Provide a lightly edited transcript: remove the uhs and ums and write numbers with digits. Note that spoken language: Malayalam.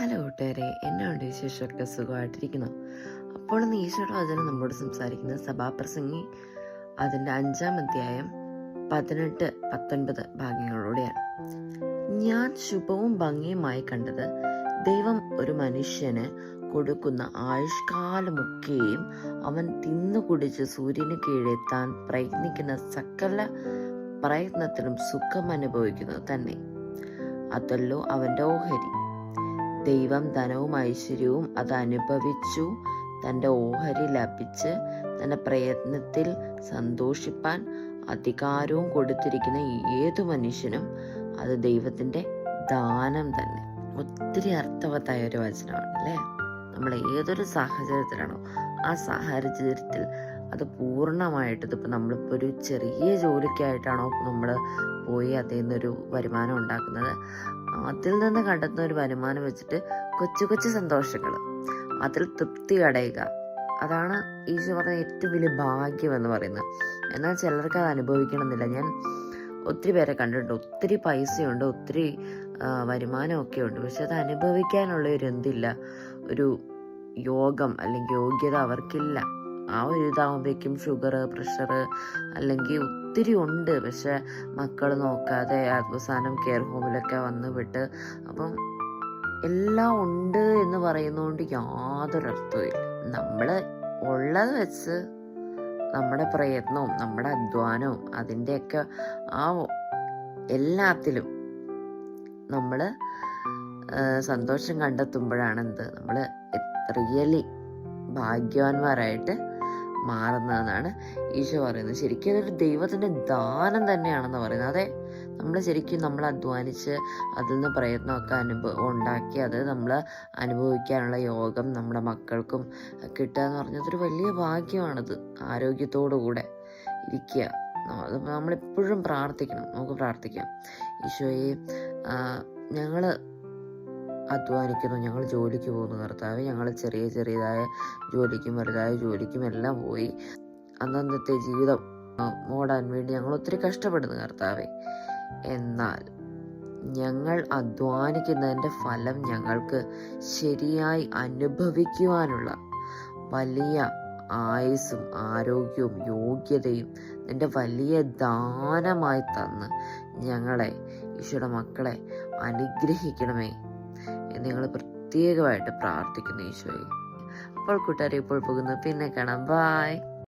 ഹലോ കൂട്ടുകാരെ, എന്നാണ്ട് വിശേഷമൊക്കെ? സുഖമായിട്ടിരിക്കുന്നു. അപ്പോൾ ഇന്ന് ഈശോയുടെ വചനം നമ്മോട് സംസാരിക്കുന്നത് സഭാപ്രസംഗി അതിൻ്റെ 5-ാം അധ്യായം 18-19 ഭാഗങ്ങളിലൂടെയാണ്. ഞാൻ ശുഭവും ഭംഗിയുമായി കണ്ടത്, ദൈവം ഒരു മനുഷ്യന് കൊടുക്കുന്ന ആയുഷ്കാലമൊക്കെയും അവൻ തിന്നുകുടിച്ച് സൂര്യന് കീഴെത്താൻ പ്രയത്നിക്കുന്ന സകല പ്രയത്നത്തിലും സുഖം അനുഭവിക്കുന്നത് തന്നെ. അതല്ലോ അവൻ്റെ ഓഹരി. ദൈവം ധനവും ഐശ്വര്യവും അത് അനുഭവിച്ചു തൻ്റെ ഓഹരി ലഭിച്ച് തൻ്റെ പ്രയത്നത്തിൽ സന്തോഷിപ്പാൻ അധികാരവും കൊടുത്തിരിക്കുന്ന ഏതു മനുഷ്യനും അത് ദൈവത്തിൻ്റെ ദാനം തന്നെ. ഒത്തിരി അർത്ഥവത്തായ ഒരു വചനമാണ് അല്ലേ? നമ്മൾ ഏതൊരു സാഹചര്യത്തിലാണോ ആ സാഹചര്യത്തിൽ അത് പൂർണ്ണമായിട്ട്, ഇതിപ്പോൾ നമ്മളിപ്പോൾ ഒരു ചെറിയ ജോലിക്കായിട്ടാണോ നമ്മൾ പോയി അതിൽ നിന്നൊരു വരുമാനം ഉണ്ടാക്കുന്നത്, അതിൽ നിന്ന് കണ്ടെത്തുന്ന ഒരു വരുമാനം വെച്ചിട്ട് കൊച്ചു കൊച്ചു സന്തോഷങ്ങൾ അതിൽ തൃപ്തി അടയുക, അതാണ് ഈശോ പറഞ്ഞ ഏറ്റവും വലിയ ഭാഗ്യം എന്ന് പറയുന്നത്. എന്നാൽ ചിലർക്ക് അത് അനുഭവിക്കണമെന്നില്ല. ഞാൻ ഒത്തിരി പേരെ കണ്ടിട്ടുണ്ട്, ഒത്തിരി പൈസയുണ്ട്, ഒത്തിരി വരുമാനമൊക്കെ ഉണ്ട്, പക്ഷെ അത് അനുഭവിക്കാനുള്ള ഒരു എന്തില്ല, ഒരു യോഗം അല്ലെങ്കിൽ യോഗ്യത അവർക്കില്ല. ആ ഒരു ഇതാകുമ്പോഴേക്കും ഷുഗർ, പ്രഷർ അല്ലെങ്കിൽ ഒത്തിരി ഉണ്ട്, പക്ഷെ മക്കൾ നോക്കാതെ അവസാനം കെയർ ഹോമിലൊക്കെ വന്ന് വിട്ട്, അപ്പം എല്ലാം ഉണ്ട് എന്ന് പറയുന്നതുകൊണ്ട് യാതൊരു അർത്ഥവുമില്ല. നമ്മൾ ഉള്ളത് വെച്ച് നമ്മുടെ പ്രയത്നവും നമ്മുടെ അധ്വാനവും അതിൻ്റെയൊക്കെ ആ എല്ലാത്തിലും നമ്മൾ സന്തോഷം കണ്ടെത്തുമ്പോഴാണ് നമ്മൾ റിയലി ഭാഗ്യവാന്മാരായിട്ട് മാറുന്നതെന്നാണ് ഈശോ പറയുന്നത്. ശരിക്കും അതൊരു ദൈവത്തിൻ്റെ ദാനം തന്നെയാണെന്ന് പറയുന്നത്. അതെ, നമ്മൾ ശരിക്കും നമ്മൾ അധ്വാനിച്ച് അതിൽ നിന്ന് പ്രയത്നമൊക്കെ ഉണ്ടാക്കി അത് നമ്മൾ അനുഭവിക്കാനുള്ള യോഗം നമ്മുടെ മക്കൾക്കും കിട്ടുക എന്ന് പറഞ്ഞതൊരു വലിയ ഭാഗ്യമാണത്. ആരോഗ്യത്തോടുകൂടെ ഇരിക്കുക. നമ്മളെപ്പോഴും പ്രാർത്ഥിക്കണം. നമുക്ക് പ്രാർത്ഥിക്കാം, ഈശോയെ ഞങ്ങൾ അധ്വാനിക്കുന്നു, ഞങ്ങൾ ജോലിക്ക് പോകുന്നു കർത്താവേ, ഞങ്ങൾ ചെറിയതായ ജോലിക്കും വലുതായ ജോലിക്കും എല്ലാം പോയി അന്നന്നത്തെ ജീവിതം ഓടാൻ വേണ്ടി ഞങ്ങൾ ഒത്തിരി കഷ്ടപ്പെടുന്നു കർത്താവേ. എന്നാൽ ഞങ്ങൾ അധ്വാനിക്കുന്നതിൻ്റെ ഫലം ഞങ്ങൾക്ക് ശരിയായി അനുഭവിക്കുവാനുള്ള വലിയ ആയുസ്സും ആരോഗ്യവും യോഗ്യതയും നിൻ്റെ വലിയ ദാനമായി തന്ന് ഞങ്ങളെ, ഈശോയുടെ മക്കളെ അനുഗ്രഹിക്കണമേ എന്ന് ഞങ്ങൾ പ്രത്യേകമായിട്ട് പ്രാർത്ഥിക്കുന്നു ഈശോയെ. അപ്പോൾ കൂട്ടുകാരെ, ഇപ്പോൾ പോകുന്നു, പിന്നെ കാണാം. ബായ്.